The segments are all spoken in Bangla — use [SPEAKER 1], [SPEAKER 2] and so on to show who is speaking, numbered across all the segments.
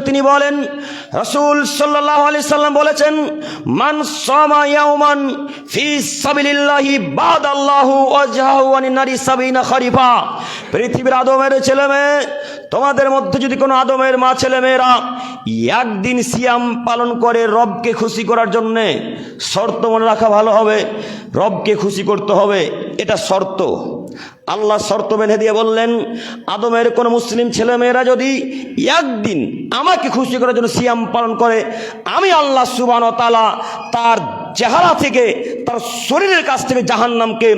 [SPEAKER 1] তিনি বলেন, রাসূল সাল্লাল্লাহু আলাইহি সাল্লাম বলেছেন, মান সামা ইয়াওমান ফি সাবিলিল্লাহি বাদাল্লাহু ওয়াজহাহু আনিন নারি 70 খরিফা। পৃথিবীর আদমের ছেলে মেয়ে, তোমাদের মধ্যে যদি কোনো আদমের মা ছেলে মেয়েরা একদিন সিয়াম পালন করে রবকে খুশি করার জন্য, শর্ত মনে রাখা ভালো হবে, রবকে খুশি করতে হবে, এটা শর্ত। আল্লাহ শর্ত বেঁধে দিয়ে বললেন, আদমের কোন মুসলিম ছেলে মেয়েরা যদি একদিন আমাকে খুশি করার জন্য সিয়াম পালন করে, আমি আল্লাহ সুবহানাহু ওয়া তাআলা তার চেহারা থেকে, তার শরীরের কাছ থেকে জাহান্নামকে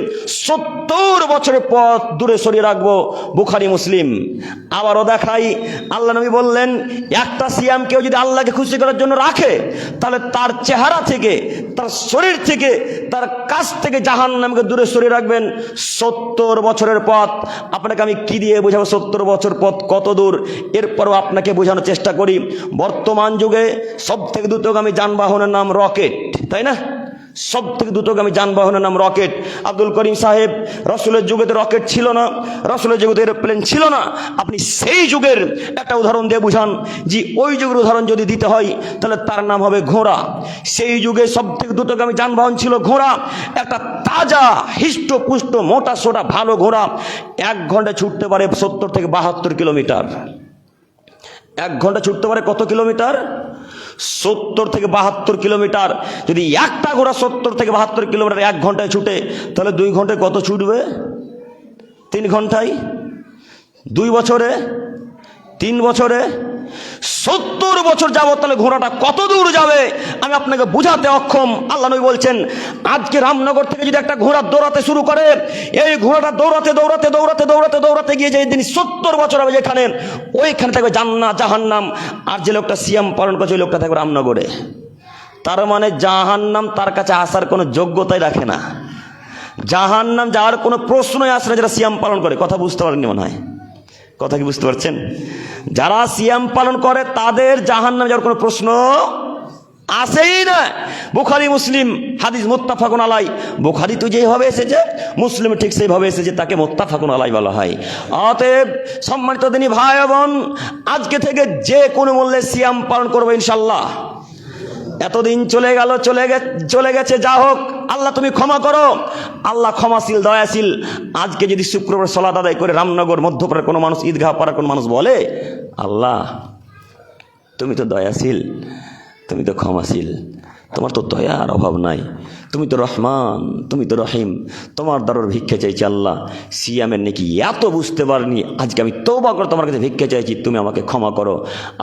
[SPEAKER 1] 70 বছরের পথ দূরে সরিয়ে রাখবো। বুখারী মুসলিম। আবারও দেখাই, আল্লাহ নবী বললেন, একটা সিয়াম কেউ যদি আল্লাহকে খুশি করার জন্য রাখে, তাহলে তার চেহারা থেকে, তার শরীর থেকে, তার কাছ থেকে জাহান্নামকে দূরে সরিয়ে রাখবেন 70 বছরের পথ। আপনাকে আমি কি দিয়ে বোঝাবো 70 বছর পথ কত দূর? এরপরও আপনাকে বোঝানোর চেষ্টা করি। বর্তমান যুগে সব থেকে দ্রুতগামী যানবাহনের নাম রকেট, তাই না? সব থেকে দ্রুতগামী যানবাহনের নাম রকেট। আব্দুল করিম সাহেব, রসুলের যুগে তো রকেট ছিল না, রসুলের যুগে তো এরোপ্লেন ছিল না। আপনি সেই যুগের একটা উদাহরণ দিয়ে বুঝান, যে ওই যুগের উদাহরণ যদি দিতে হয় তাহলে তার নাম হবে ঘোড়া। সেই যুগে সব থেকে দ্রুতগামী যানবাহন ছিল ঘোড়া। একটা তাজা হিষ্টপুষ্ট মোটা সোটা ভালো ঘোড়া 1 ঘন্টায় ছুটতে পারে 70 থেকে 72 কিলোমিটার। 1 ঘন্টা ছুটতে পারে কত কিলোমিটার? 70 থেকে 72 কিলোমিটার। যদি একটা ঘোড়া 70 থেকে 72 কিলোমিটার 1 ঘন্টায় ছুটে, তাহলে 2 ঘন্টায় কত ছুটবে? 3 ঘন্টায়। 2 বছরে, 3 বছরে 70 বছর যাবত তাহলে ঘোড়াটা কত দূর যাবে আমি আপনাকে বুঝাতে অক্ষম। আল্লাহ নবী বলছেন, আজকে রামনগর থেকে যদি একটা ঘোড়া দৌড়াতে শুরু করে, এই ঘোড়াটা দৌড়াতে দৌড়াতে দৌড়াতে দৌড়াতে দৌড়াতে গিয়ে যে দিন 70 বছর হবে যেখানে, ওইখানে থাকবে জান্নাত জাহান্নাম। আর যে লোকটা সিয়াম পালন করছে ওই লোকটা থাকবে রামনগরে। তার মানে জাহান্নাম তার কাছে আসার কোনো যোগ্যতাই রাখে না। জাহান্নাম যাওয়ার কোনো প্রশ্নই আসে না যারা সিয়াম পালন করে। কথা বুঝতে পারেননি মনে হয়? কথা কি বুঝতে পারছেন? যারা সিয়াম পালন করে তাদের জাহান্নামে যাওয়ার কোনো প্রশ্ন আসেই না। বুখারী মুসলিম হাদিস মুত্তাফাকুন আলাই। বুখারী তো যেভাবে এসেছে, মুসলিম ঠিক সেইভাবে এসেছে, তাকে মুত্তাফাকুন আলাই বলা হয়। অতএব সম্মানিত দিনী ভাই বোন, আজকে থেকে যে কোনো মূল্যে সিয়াম পালন করবো ইনশাল্লাহ। এতদিন চলে গেছে, যা হোক, আল্লাহ তুমি ক্ষমা করো। আল্লাহ ক্ষমাশীল, দয়াশীল। আজকে যদি শুক্রবার সালাত আদায় করে রামনগর মধ্যপাড়ার কোনো মানুষ, ঈদগাহ পাড়ার কোনো মানুষ বলে, আল্লাহ তুমি তো দয়াশীল, তুমি তো ক্ষমাশীল, তোমার তো দয়ার অভাব নাই, তুমি তো রহমান, তুমি তো রহিম, তোমার দ্বারা ভিক্ষা চাইছি আল্লাহ। সিয়ামের নাকি এত বুঝতে পারিনি, আজকে আমি তওবা করে তোমার কাছে ভিক্ষা চাইছি, তুমি আমাকে ক্ষমা করো।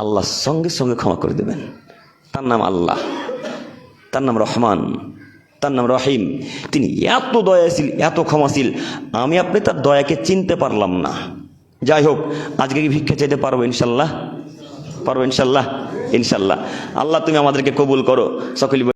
[SPEAKER 1] আল্লাহ সঙ্গে সঙ্গে ক্ষমা করে দেবেন। তার নাম আল্লাহ, তার নাম রহমান, তার নাম রহিম। তিনি এত দয়াশীল, এত ক্ষমাশীল, আমি আপনি তার দয়াকে চিনতে পারলাম না। যাই হোক, আজকে কি ভিক্ষা চাইতে পারবো ইনশাল্লাহ? পারবো ইনশাল্লাহ? ইনশাল্লাহ। আল্লাহ তুমি আমাদেরকে কবুল করো। সকলে